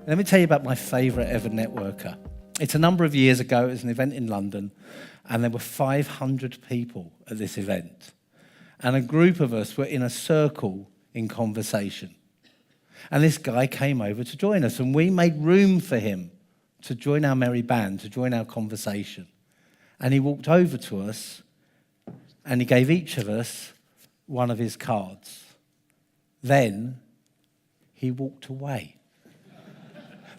Let me tell you about my favourite ever networker. It's a number of years ago. It was an event in London, and there were 500 people at this event. And a group of us were in a circle in conversation. And this guy came over to join us, and we made room for him to join our merry band, to join our conversation. And he walked over to us, and he gave each of us one of his cards. Then he walked away.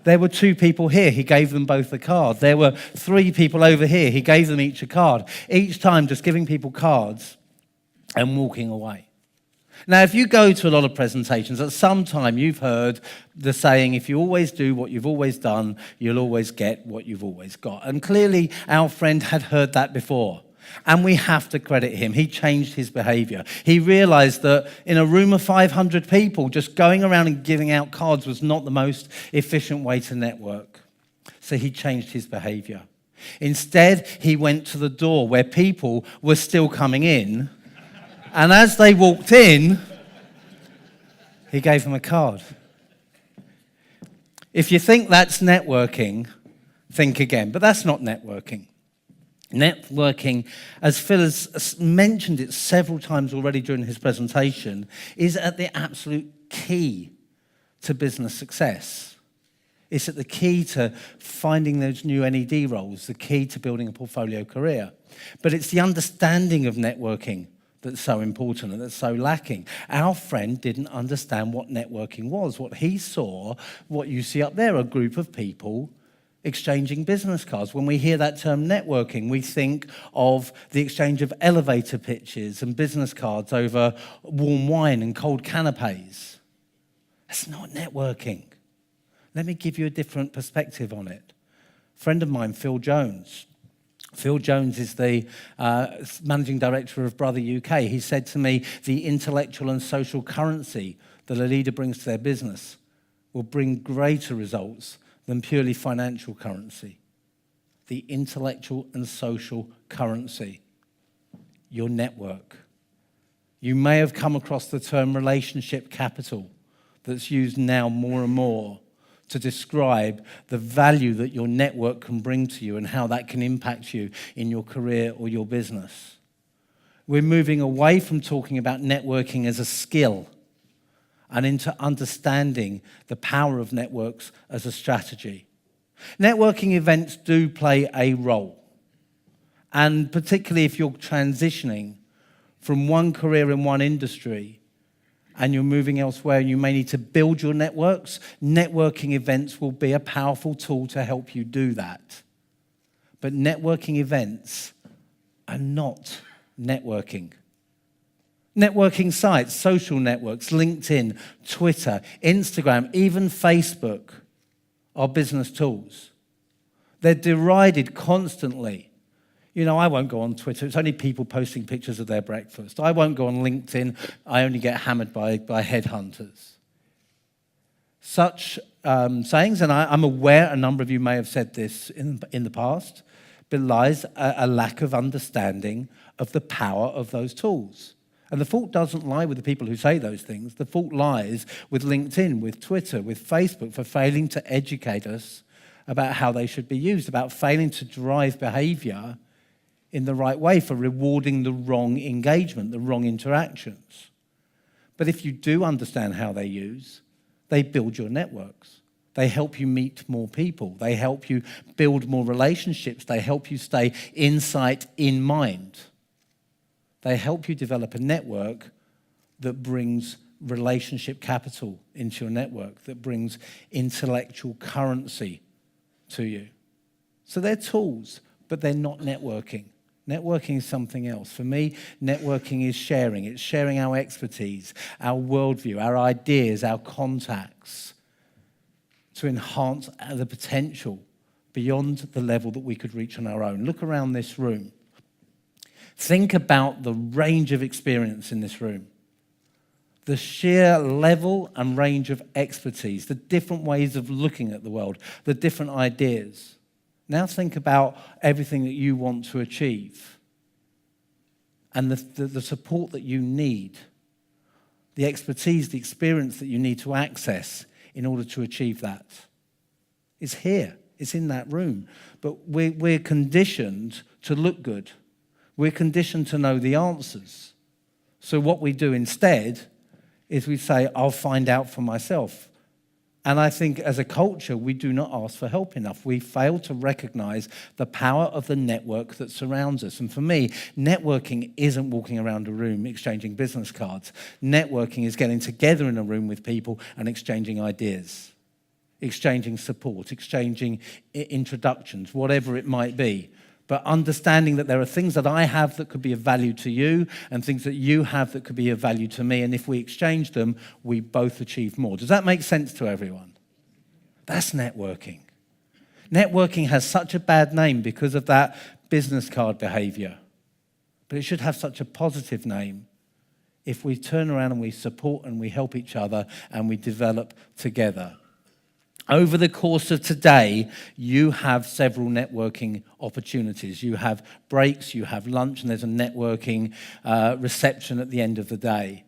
There were 2 people here. He gave them both a card. There were 3 people over here. He gave them each a card. Each time just giving people cards and walking away. Now, if you go to a lot of presentations, at some time you've heard the saying, if you always do what you've always done, you'll always get what you've always got. And clearly our friend had heard that before. And we have to credit him. He changed his behavior. He realized that in a room of 500 people, just going around and giving out cards was not the most efficient way to network. So he changed his behavior. Instead, he went to the door where people were still coming in. And as they walked in, he gave them a card. If you think that's networking, think again. But that's not networking. Networking, as Phil has mentioned it several times already during his presentation, is at the absolute key to business success. It's at the key to finding those new NED roles, the key to building a portfolio career. But it's the understanding of networking that's so important and that's so lacking. Our friend didn't understand what networking was. What he saw, what you see up there, a group of people exchanging business cards. When we hear that term networking, we think of the exchange of elevator pitches and business cards over warm wine and cold canapes. That's not networking. Let me give you a different perspective on it. A friend of mine, Phil Jones. Phil Jones is the managing director of Brother UK. He said to me, the intellectual and social currency that a leader brings to their business will bring greater results than purely financial currency. The intellectual and social currency, your network. You may have come across the term relationship capital that's used now more and more to describe the value that your network can bring to you and how that can impact you in your career or your business. We're moving away from talking about networking as a skill and into understanding the power of networks as a strategy. Networking events do play a role, and particularly if you're transitioning from one career in one industry and you're moving elsewhere and you may need to build your networks, networking events will be a powerful tool to help you do that. But networking events are not networking. Networking sites, social networks, LinkedIn, Twitter, Instagram, even Facebook are business tools. They're derided constantly. You know, I won't go on Twitter. It's only people posting pictures of their breakfast. I won't go on LinkedIn. I only get hammered by headhunters. Such sayings, and I'm aware a number of you may have said this in the past, belies a lack of understanding of the power of those tools. And the fault doesn't lie with the people who say those things. The fault lies with LinkedIn, with Twitter, with Facebook for failing to educate us about how they should be used, about failing to drive behavior in the right way, for rewarding the wrong engagement, the wrong interactions. But if you do understand how they use, they build your networks. They help you meet more people. They help you build more relationships. They help you stay insight in mind. They help you develop a network that brings relationship capital into your network, that brings intellectual currency to you. So they're tools, but they're not networking. Networking is something else. For me, networking is sharing. It's sharing our expertise, our worldview, our ideas, our contacts to enhance the potential beyond the level that we could reach on our own. Look around this room. Think about the range of experience in this room, the sheer level and range of expertise, the different ways of looking at the world, the different ideas. Now think about everything that you want to achieve and the support that you need, the expertise, the experience that you need to access in order to achieve that. It's here. It's in that room. But we're conditioned to look good. We're conditioned to know the answers. So what we do instead is we say, I'll find out for myself. And I think as a culture, we do not ask for help enough. We fail to recognize the power of the network that surrounds us. And for me, networking isn't walking around a room exchanging business cards. Networking is getting together in a room with people and exchanging ideas, exchanging support, exchanging introductions, whatever it might be. But understanding that there are things that I have that could be of value to you and things that you have that could be of value to me. And if we exchange them, we both achieve more. Does that make sense to everyone? That's networking. Networking has such a bad name because of that business card behavior. But it should have such a positive name if we turn around and we support and we help each other and we develop together. Over the course of today, you have several networking opportunities. You have breaks, you have lunch, and there's a networking reception at the end of the day.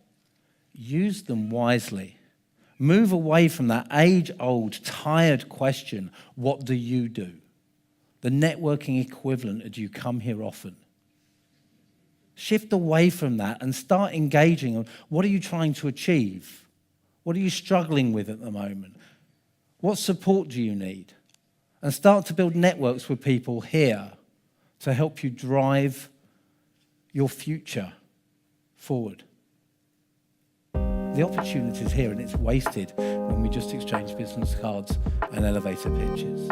Use them wisely. Move away from that age-old, tired question, what do you do? The networking equivalent of, do you come here often? Shift away from that and start engaging on what are you trying to achieve? What are you struggling with at the moment? What support do you need? And start to build networks with people here to help you drive your future forward. The opportunity is here and it's wasted when we just exchange business cards and elevator pitches.